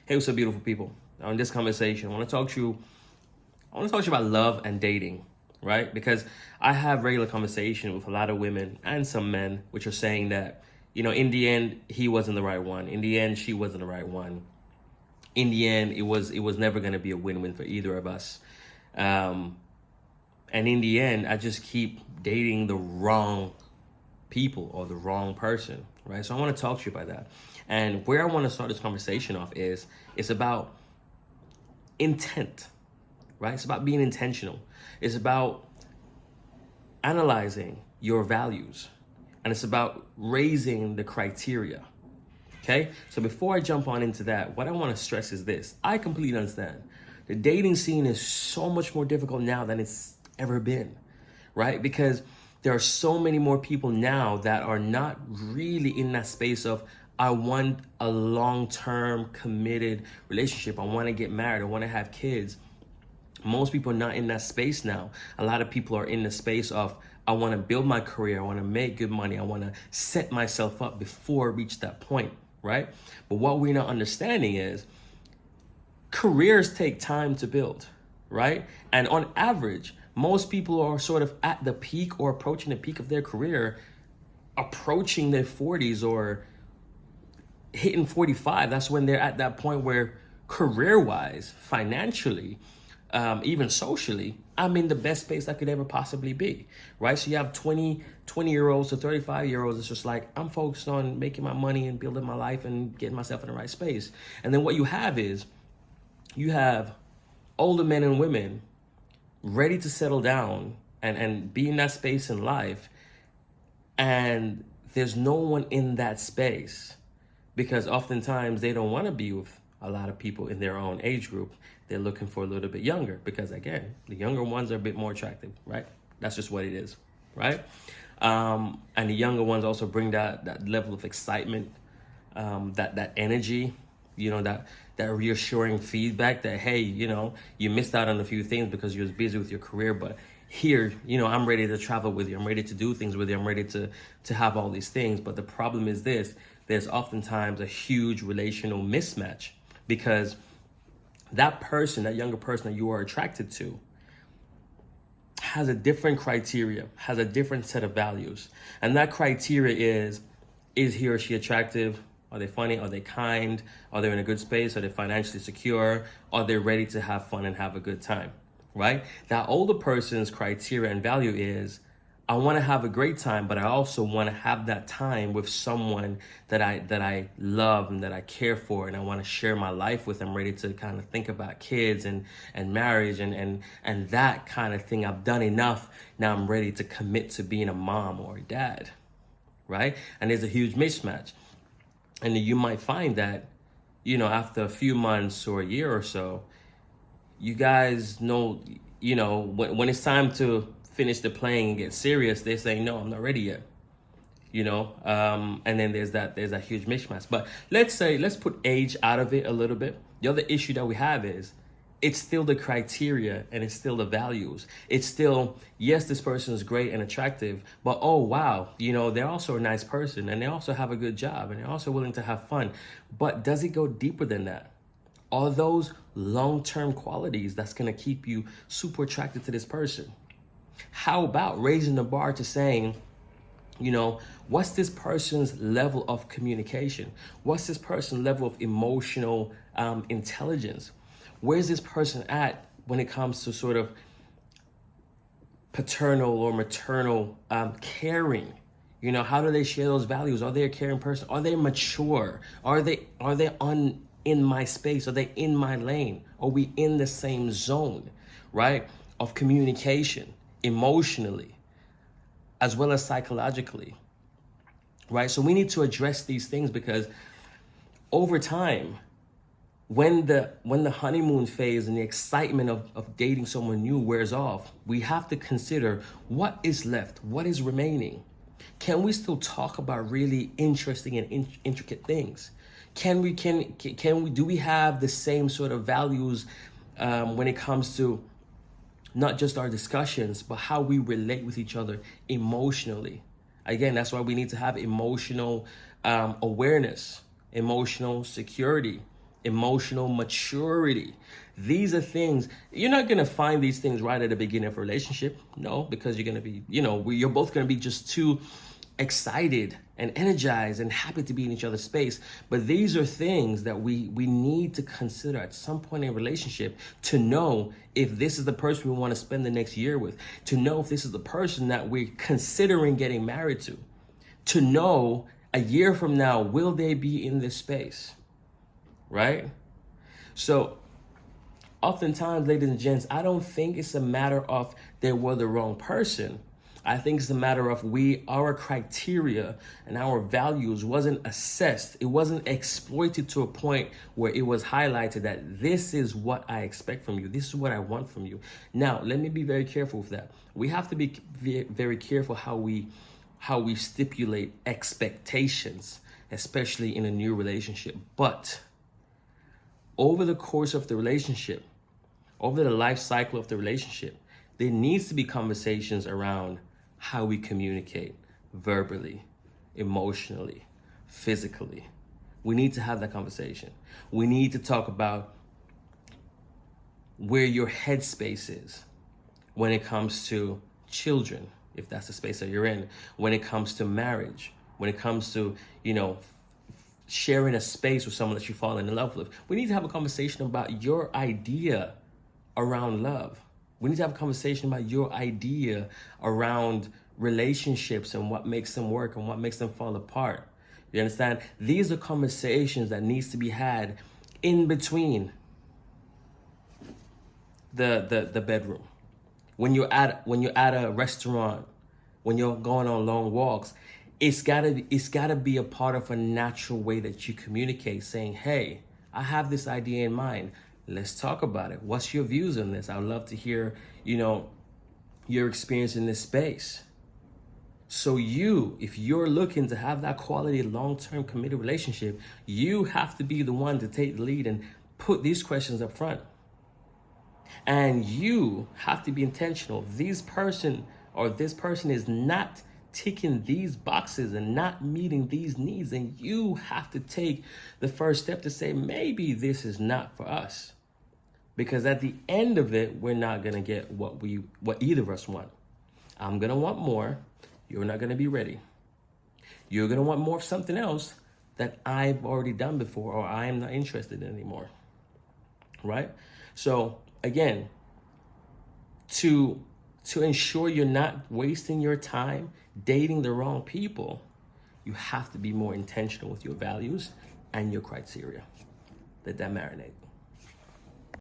Hey, what's up, beautiful people? Now, in this conversation, I want to talk to you. I want to talk to you about love and dating, right? Because I have regular conversation with a lot of women and some men, which are saying that, in the end, he wasn't the right one. In the end, she wasn't the right one. In the end, it was never going to be a win-win for either of us. And in the end, I just keep dating the wrong people or the wrong person, right? So I want to talk to you about that. And where I want to start this conversation off is it's about intent, right? It's about being intentional. It's about analyzing your values, and it's about raising the criteria. Okay, so before I jump on into that, what I want to stress is this. I completely understand the dating scene is so much more difficult now than it's ever been, right? Because there are so many more people now that are not really in that space of, I want a long-term committed relationship. I want to get married. I want to have kids. Most people are not in that space now. A lot of people are in the space of, I want to build my career. I want to make good money. I want to set myself up before I reach that point, right? But what we're not understanding is careers take time to build, right? And on average, most people are sort of at the peak or approaching the peak of their career, approaching their 40s or hitting 45. That's when they're at that point where career-wise, financially, even socially, I'm in the best space I could ever possibly be, right? So you have 20-year-olds to 35-year-olds. It's just like, I'm focused on making my money and building my life and getting myself in the right space. And then what you have is, you have older men and women ready to settle down and be in that space in life. And there's no one in that space because oftentimes they don't want to be with a lot of people in their own age group. They're looking for a little bit younger because, again, the younger ones are a bit more attractive, right? That's just what it is, right? And the younger ones also bring that level of excitement, that energy, that reassuring feedback that, hey, you missed out on a few things because you was busy with your career, but here, I'm ready to travel with you. I'm ready to do things with you. I'm ready to have all these things. But the problem is this, there's oftentimes a huge relational mismatch because that person, that younger person that you are attracted to, has a different criteria, has a different set of values. And that criteria is he or she attractive? Are they funny? Are they kind? Are they in a good space? Are they financially secure? Are they ready to have fun and have a good time, right? That older person's criteria and value is, I want to have a great time, but I also want to have that time with someone that I love and that I care for, and I want to share my life with. I'm ready to kind of think about kids and marriage and that kind of thing. I've done enough. Now I'm ready to commit to being a mom or a dad, right? And there's a huge mismatch. And you might find that, after a few months or a year or so, you guys know, when it's time to finish the playing and get serious, they say, no, I'm not ready yet, and then there's that huge mismatch. But let's put age out of it a little bit. The other issue that we have is, it's still the criteria and it's still the values. It's still, yes, this person is great and attractive, but oh, wow, they're also a nice person and they also have a good job and they're also willing to have fun. But does it go deeper than that? Are those long-term qualities that's going to keep you super attracted to this person? How about raising the bar to saying, what's this person's level of communication? What's this person's level of emotional intelligence? Where's this person at when it comes to sort of paternal or maternal caring? How do they share those values? Are they a caring person? Are they mature? Are they in my space? Are they in my lane? Are we in the same zone, right? Of communication, emotionally, as well as psychologically, right? So we need to address these things because over time, when the honeymoon phase and the excitement of dating someone new wears off, we have to consider what is left, what is remaining. Can we still talk about really interesting and intricate things? Do we have the same sort of values when it comes to not just our discussions, but how we relate with each other emotionally? Again, that's why we need to have emotional awareness, emotional security, emotional maturity. These are things, you're not going to find these things right at the beginning of a relationship. No, because you're going to be, you're both going to be just too excited and energized and happy to be in each other's space. But these are things that we need to consider at some point in a relationship to know if this is the person we want to spend the next year with, to know if this is the person that we're considering getting married to know a year from now, will they be in this space, right? So oftentimes, ladies and gents, I don't think it's a matter of they were the wrong person. I think it's a matter of our criteria and our values wasn't assessed. It wasn't exploited to a point where it was highlighted that this is what I expect from you. This is what I want from you. Now, let me be very careful with that. We have to be very careful how we stipulate expectations, especially in a new relationship. But over the course of the relationship, over the life cycle of the relationship, there needs to be conversations around how we communicate verbally, emotionally, physically. We need to have that conversation. We need to talk about where your headspace is when it comes to children, if that's the space that you're in, when it comes to marriage, when it comes to, sharing a space with someone that you fall in love with. We need to have a conversation about your idea around love. We need to have a conversation about your idea around relationships and what makes them work and what makes them fall apart. You understand? These are conversations that needs to be had in between the bedroom. When you're at a restaurant, when you're going on long walks, it's gotta be a part of a natural way that you communicate, saying, hey, I have this idea in mind. Let's talk about it. What's your views on this? I'd love to hear, your experience in this space. So if you're looking to have that quality, long-term committed relationship, you have to be the one to take the lead and put these questions up front. And you have to be intentional. This person is not ticking these boxes and not meeting these needs. And you have to take the first step to say, maybe this is not for us. Because at the end of it, we're not going to get what either of us want. I'm going to want more. You're not going to be ready. You're going to want more of something else that I've already done before or I am not interested in anymore. Right? So again, to ensure you're not wasting your time dating the wrong people, you have to be more intentional with your values and your criteria. Let that marinate.